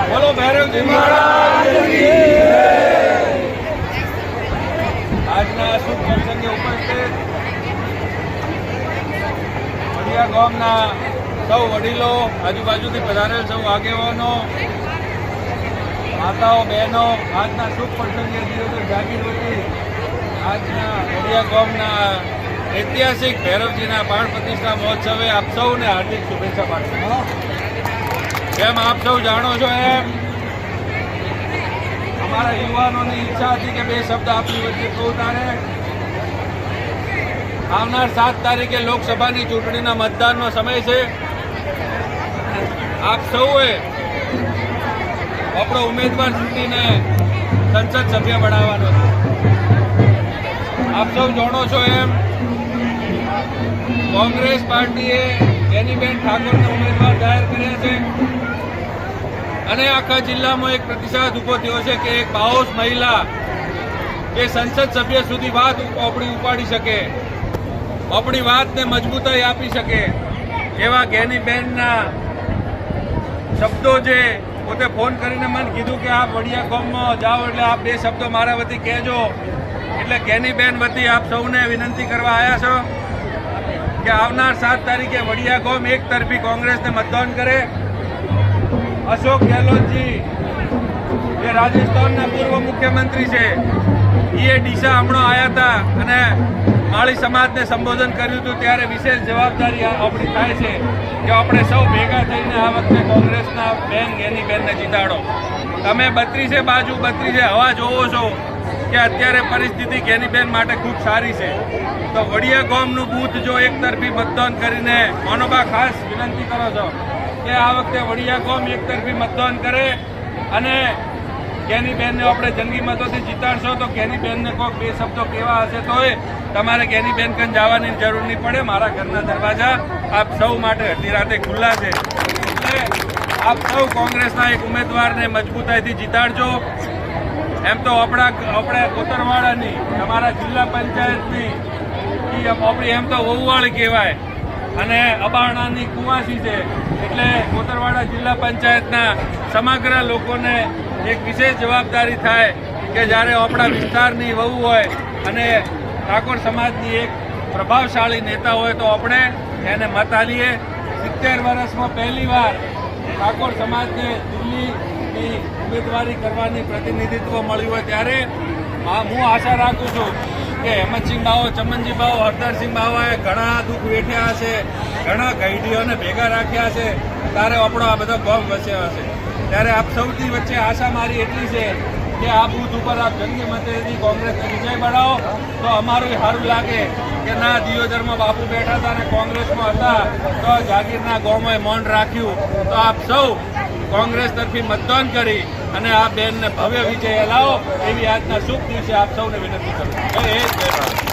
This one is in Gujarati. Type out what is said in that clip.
બોલો ભૈરવજી મહારાજ કી આજના શુભ પ્રસંગે ઉપસ્થિત વડિયા ગામના સૌ વડીલો, આજુબાજુથી પધારેલ સૌ આગેવાનો, માતાઓ, બહેનો, આજના શુભ પ્રસંગે દિયોદર જાગીરવતી આજના વડિયા ગામના ઐતિહાસિક ભૈરવજીના બાળ પ્રતિષ્ઠા મહોત્સવે આપ સૌને હાર્દિક શુભેચ્છા પાઠવું. જેમ આપ સૌ જાણો છો એમ અમારા યુવાનોની ઈચ્છા હતી કે બે શબ્દ આપની વચ્ચે કહું. તારે આવનાર 7 તારીખે લોકસભાની ચૂંટણીના મતદાનનો સમય છે. આપ સૌએ આપણો ઉમેદવાર ચૂંટીને સંસદ સભ્ય બનાવવાનો છે. આપ સૌ જાણો છો એમ કોંગ્રેસ પાર્ટીએ ગેનીબેન ઠાકોરને ઉમેદવાર જાહેર કર્યા છે અને આખા જિલ્લામાં એક પ્રતિસાદ ઉભો થયો છે કે એક બાહોશ મહિલા કે સંસદ સભ્ય સુધી વાત આપણી ઉપાડી શકે, આપણી વાતને મજબૂતાઈ આપી શકે એવા ગેનીબેનના શબ્દો જે પોતે ફોન કરીને મને કીધું કે આપ વડિયા ગામમાં જાઓ એટલે આપ બે શબ્દો મારા વતી કહેજો. એટલે ગેનીબેન વતી આપ સૌને વિનંતી કરવા આવ્યા છો કે આવનાર 7 તારીખે વડિયા ગામ એક તરફી કોંગ્રેસને મતદાન કરે. અશોક ગેહલોતજી જે રાજસ્થાનના પૂર્વ મુખ્યમંત્રી છે એ ડીસા હમણાં આવ્યા હતા અને માળી સમાજને સંબોધન કર્યું હતું. ત્યારે વિશેષ જવાબદારી આપણી થાય છે કે આપણે સૌ ભેગા થઈને આ વખતે કોંગ્રેસના બેન ગેનીબેનને જીતાડો. તમે 32 બાજુ 32 હવા જોવો છો કે અત્યારે પરિસ્થિતિ ગેનીબેન માટે ખૂબ સારી છે. તો વડિયા ગામનું બૂથ જો એક તરફી મતદાન કરીને માનોબા ખાસ વિનંતી કરો છો કે આ વખતે વડિયા ગામ એક તરફી મતદાન કરે અને ગેનીબેનને આપણે જંગી મતોથી જીતાડશો. તો ગેનીબેનને કોઈક બે શબ્દો કેવા હશે તોય તમારે ગેનીબેન કન જવાની જરૂર નહીં પડે. મારા ઘરના દરવાજા આપ સૌ માટે અડધી રાતે ખુલ્લા છે. એટલે આપ સૌ કોંગ્રેસના એક ઉમેદવારને મજબૂતાઈથી જીતાડજો. એમ તો આપણે કોતરવાડાની તમારા જિલ્લા પંચાયતની આપણી એમ તો વહુવાળી કહેવાય અને અબારણાની કુવાસી છે. એટલે કોતરવાડા જિલ્લા પંચાયતના સમગ્ર લોકોને એક વિશેષ જવાબદારી થાય કે જ્યારે આપણા વિસ્તારની વહુ હોય અને ઠાકોર સમાજની એક પ્રભાવશાળી નેતા હોય તો આપણે એને મત આલીએ. 70 વર્ષમાં પહેલીવાર ઠાકોર સમાજને દિલ્હીની ઉમેદવારી કરવાની પ્રતિનિધિત્વ મળ્યું હોય ત્યારે હું આશા રાખું છું કે હેમંતસિંહ બાવો, ચમનજી બાવો, હરદરસિંહ બાવાએ ઘણા દુઃખ વેઠ્યા હશે, ઘણા ગઈઢીઓને ભેગા રાખ્યા છે, ત્યારે આપણો આ બધો ગામ વસ્યો હશે. ત્યારે આપ સૌથી વચ્ચે આશા મારી એટલી છે કે આ બૂથ ઉપર આપ જંગી મતેથી કોંગ્રેસને વિજય બનાવો તો અમારું સારું લાગે કે ના દિયોદરમાં બાપુ બેઠા હતા અને કોંગ્રેસમાં હતા તો જાગીરના ગામોએ મૌન રાખ્યું. તો આપ સૌ કોંગ્રેસ તરફી મતદાન કરી અને આ બેનને ભવ્ય વિજય લાવો એવી આજના શુભ દિવસે આપ સૌને વિનંતી કરું. જય હિન્દ, જય ભારત.